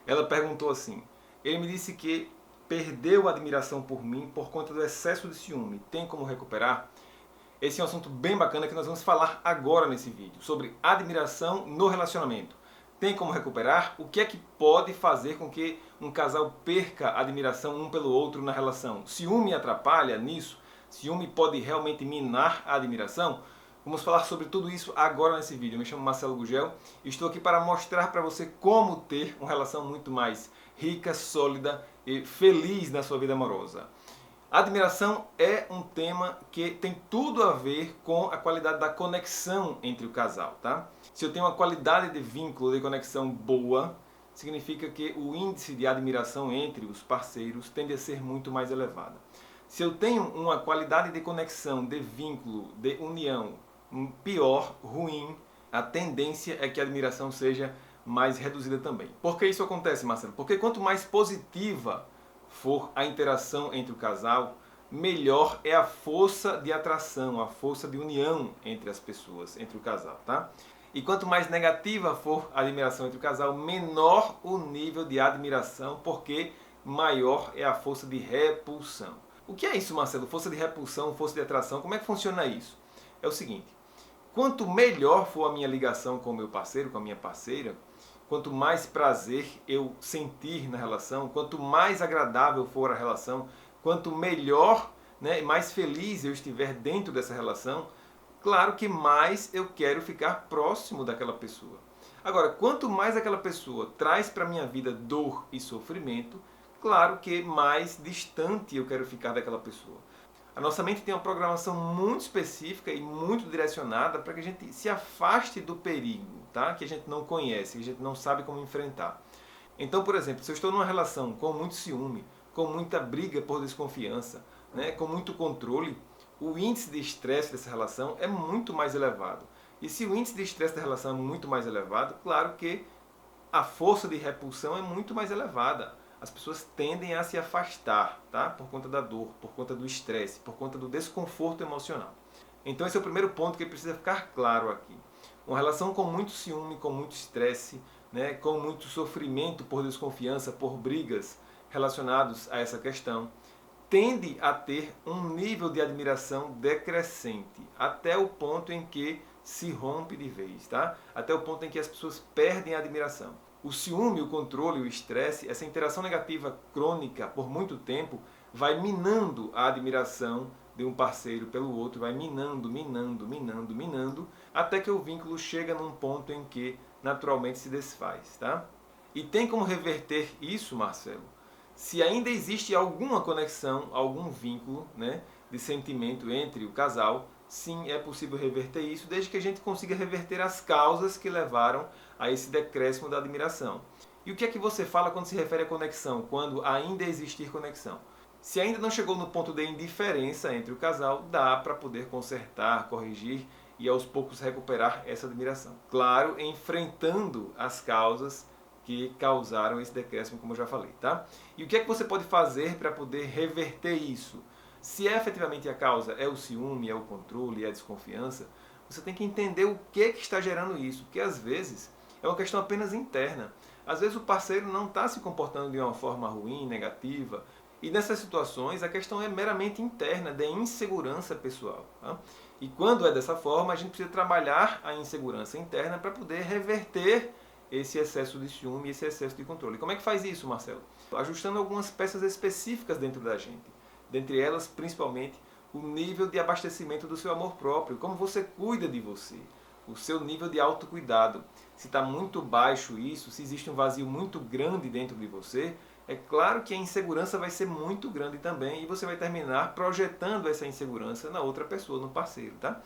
Ela perguntou assim: ele me disse que perdeu a admiração por mim por conta do excesso de ciúme. Tem como recuperar? Esse é um assunto bem bacana que nós vamos falar agora nesse vídeo, sobre admiração no relacionamento. Tem como recuperar? O que é que pode fazer com que um casal perca a admiração um pelo outro na relação? Ciúme atrapalha nisso? Ciúme pode realmente minar a admiração? Vamos falar sobre tudo isso agora nesse vídeo. Eu me chamo Marcelo Gugel e estou aqui para mostrar para você como ter uma relação muito mais rica, sólida e feliz na sua vida amorosa. A admiração é um tema que tem tudo a ver com a qualidade da conexão entre o casal, tá? Se eu tenho uma qualidade de vínculo, de conexão boa, significa que o índice de admiração entre os parceiros tende a ser muito mais elevado. Se eu tenho uma qualidade de conexão, de vínculo, de união pior, ruim, a tendência é que a admiração seja mais reduzida também. Por que isso acontece, Marcelo? Porque quanto mais positiva for a interação entre o casal, melhor é a força de atração, a força de união entre as pessoas, entre o casal, tá? E quanto mais negativa for a admiração entre o casal, menor o nível de admiração, porque maior é a força de repulsão. O que é isso, Marcelo? Força de repulsão, força de atração, como é que funciona isso? É o seguinte: quanto melhor for a minha ligação com o meu parceiro, com a minha parceira, quanto mais prazer eu sentir na relação, quanto mais agradável for a relação, quanto melhor, né, mais feliz eu estiver dentro dessa relação, claro que mais eu quero ficar próximo daquela pessoa. Agora, quanto mais aquela pessoa traz para a minha vida dor e sofrimento, claro que mais distante eu quero ficar daquela pessoa. A nossa mente tem uma programação muito específica e muito direcionada para que a gente se afaste do perigo, tá? Que a gente não conhece, que a gente não sabe como enfrentar. Então, por exemplo, se eu estou numa relação com muito ciúme, com muita briga por desconfiança, né, com muito controle, o índice de estresse dessa relação é muito mais elevado. E se o índice de estresse da relação é muito mais elevado, claro que a força de repulsão é muito mais elevada. As pessoas tendem a se afastar, tá? Por conta da dor, por conta do estresse, por conta do desconforto emocional. Então esse é o primeiro ponto que precisa ficar claro aqui. Uma relação com muito ciúme, com muito estresse, né, com muito sofrimento por desconfiança, por brigas relacionados a essa questão, tende a ter um nível de admiração decrescente, até o ponto em que se rompe de vez, tá? Até o ponto em que as pessoas perdem a admiração. O ciúme, o controle, o estresse, essa interação negativa crônica por muito tempo vai minando a admiração de um parceiro pelo outro, vai minando, até que o vínculo chega num ponto em que naturalmente se desfaz, tá? E tem como reverter isso, Marcelo? Se ainda existe alguma conexão, algum vínculo, né, de sentimento entre o casal, sim, é possível reverter isso, desde que a gente consiga reverter as causas que levaram a esse decréscimo da admiração. E o que é que você fala quando se refere à conexão, quando ainda existir conexão? Se ainda não chegou no ponto de indiferença entre o casal, dá para poder consertar, corrigir e aos poucos recuperar essa admiração. Claro, enfrentando as causas que causaram esse decréscimo, como eu já falei, tá? E o que é que você pode fazer para poder reverter isso? Se efetivamente a causa é o ciúme, é o controle, é a desconfiança, você tem que entender o que está gerando isso, porque às vezes é uma questão apenas interna. Às vezes o parceiro não está se comportando de uma forma ruim, negativa, e nessas situações a questão é meramente interna, de insegurança pessoal, tá? E quando é dessa forma, a gente precisa trabalhar a insegurança interna para poder reverter esse excesso de ciúme, esse excesso de controle. Como é que faz isso, Marcelo? Ajustando algumas peças específicas dentro da gente. Dentre elas, principalmente, o nível de abastecimento do seu amor próprio, como você cuida de você, o seu nível de autocuidado. Se está muito baixo isso, se existe um vazio muito grande dentro de você, é claro que a insegurança vai ser muito grande também e você vai terminar projetando essa insegurança na outra pessoa, no parceiro, tá?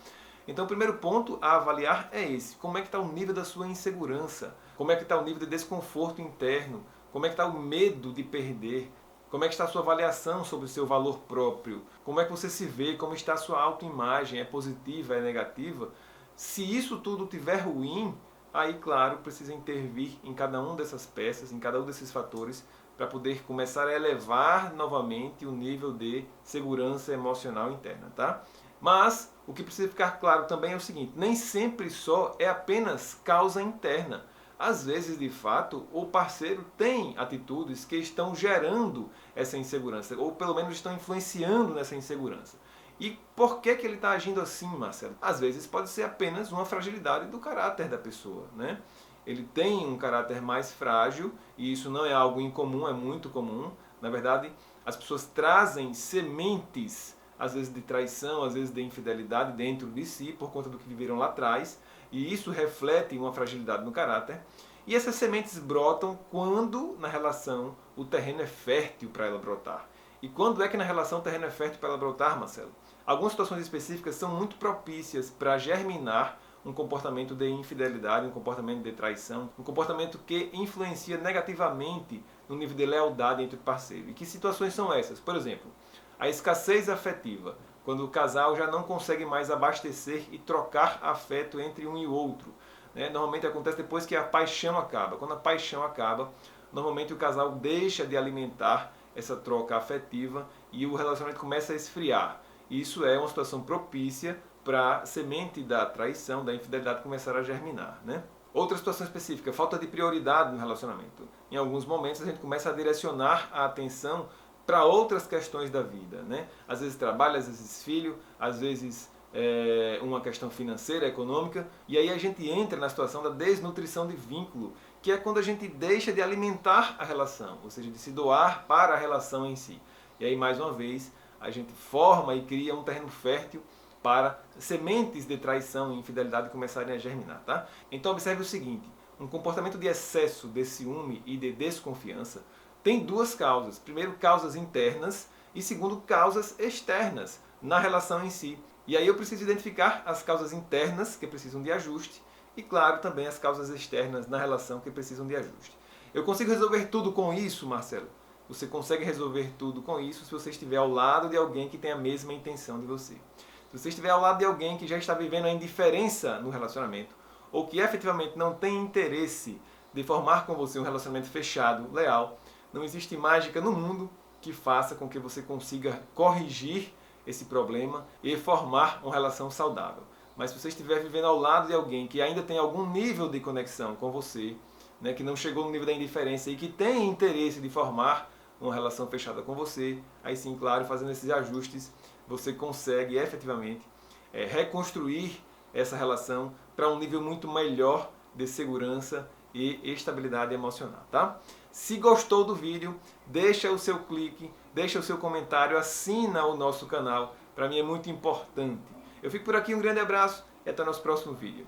Então o primeiro ponto a avaliar é esse: como é que está o nível da sua insegurança, como é que está o nível de desconforto interno, como é que está o medo de perder, como é que está a sua avaliação sobre o seu valor próprio, como é que você se vê, como está a sua autoimagem, é positiva, é negativa. Se isso tudo estiver ruim, aí claro, precisa intervir em cada uma dessas peças, em cada um desses fatores, para poder começar a elevar novamente o nível de segurança emocional interna, tá? Mas o que precisa ficar claro também é o seguinte: nem sempre só é apenas causa interna. às vezes, de fato, o parceiro tem atitudes que estão gerando essa insegurança, ou pelo menos estão influenciando nessa insegurança. E por que ele está agindo assim, Marcelo? Às vezes pode ser apenas uma fragilidade do caráter da pessoa, né? Ele tem um caráter mais frágil, e isso não é algo incomum, é muito comum. Na verdade, as pessoas trazem sementes, às vezes de traição, às vezes de infidelidade dentro de si, por conta do que viveram lá atrás, e isso reflete uma fragilidade no caráter. E essas sementes brotam quando na relação o terreno é fértil para ela brotar. E quando é que na relação o terreno é fértil para ela brotar, Marcelo? Algumas situações específicas são muito propícias para germinar um comportamento de infidelidade, um comportamento de traição, um comportamento que influencia negativamente no nível de lealdade entre o parceiro. E que situações são essas? Por exemplo, a escassez afetiva, quando o casal já não consegue mais abastecer e trocar afeto entre um e o outro. Normalmente acontece depois que a paixão acaba. Quando a paixão acaba, normalmente o casal deixa de alimentar essa troca afetiva e o relacionamento começa a esfriar. Isso é uma situação propícia para a semente da traição, da infidelidade começar a germinar, Outra situação específica, falta de prioridade no relacionamento. Em alguns momentos a gente começa a direcionar a atenção para outras questões da vida, Às vezes trabalho, às vezes filho, às vezes uma questão financeira, econômica, e aí a gente entra na situação da desnutrição de vínculo, que é quando a gente deixa de alimentar a relação, ou seja, de se doar para a relação em si. E aí, mais uma vez, a gente forma e cria um terreno fértil para sementes de traição e infidelidade começarem a germinar, tá? Então observe o seguinte, um comportamento de excesso de ciúme e de desconfiança tem duas causas. Primeiro, causas internas e segundo, causas externas na relação em si. E aí eu preciso identificar as causas internas que precisam de ajuste e, claro, também as causas externas na relação que precisam de ajuste. Eu consigo resolver tudo com isso, Marcelo? Você consegue resolver tudo com isso se você estiver ao lado de alguém que tem a mesma intenção de você. Se você estiver ao lado de alguém que já está vivendo a indiferença no relacionamento, ou que efetivamente não tem interesse de formar com você um relacionamento fechado, leal, não existe mágica no mundo que faça com que você consiga corrigir esse problema e formar uma relação saudável. Mas se você estiver vivendo ao lado de alguém que ainda tem algum nível de conexão com você, que não chegou no nível da indiferença e que tem interesse de formar uma relação fechada com você, aí sim, claro, fazendo esses ajustes, você consegue efetivamente reconstruir essa relação para um nível muito melhor de segurança e estabilidade emocional, tá? Se gostou do vídeo, deixa o seu clique, deixa o seu comentário, assina o nosso canal, para mim é muito importante. Eu fico por aqui, um grande abraço e até o nosso próximo vídeo.